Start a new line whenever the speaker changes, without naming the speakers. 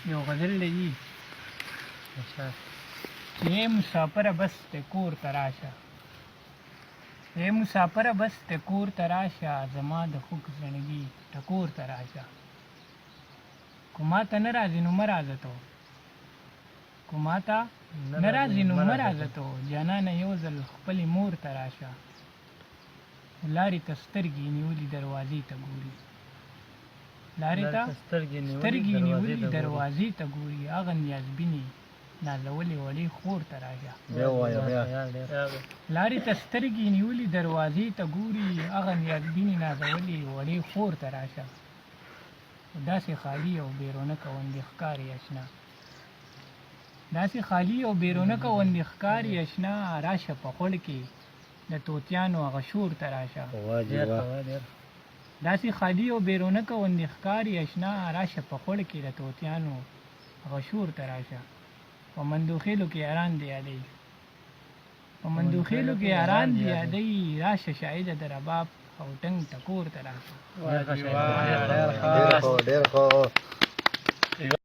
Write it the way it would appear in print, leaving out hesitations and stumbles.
یو غزل دی چې ای مسافره بس ته کور ته راشه، ای مسافره بس ته کور ته راشه، زما د خوږ زړګي ټکور ته راشه. کو ما ته نه راځې نو مه راځه تو، کو ما ته نه راځې نو مه راځه تو، جانانه یو ځل خپلې مور ته راشه. لارې ته سترګې نیولي دروازې ته ګوري، لارې ته سترګې نیولي دروازې ته ګوري، هغه نیازبینې نازولې وړې خور ته راشه. لارې ته سترګې نیولي دروازې ته ګوري، هغه نیازبینې نازولې وړې خور ته راشه. داسې خالي او بیرونکه غوندې ښکاري اشنا، داسې خالي او بیرونکه غوندې ښکاري اشنا، راشه په خوړ کې د طوطیانو هغه شور ته راشه. داسې خالي او بیرونکه غوندې ښکاري اشنا، راشه په خوړ کې د طوطیانو هغه شور ته راشه. په مندوخیلو کې یاران دې یادوي، په مندوخیلو کې یاران دې یادوي، راشه شاهده د رباب او ټنګ ټکور ته راشه.
ډېر ښه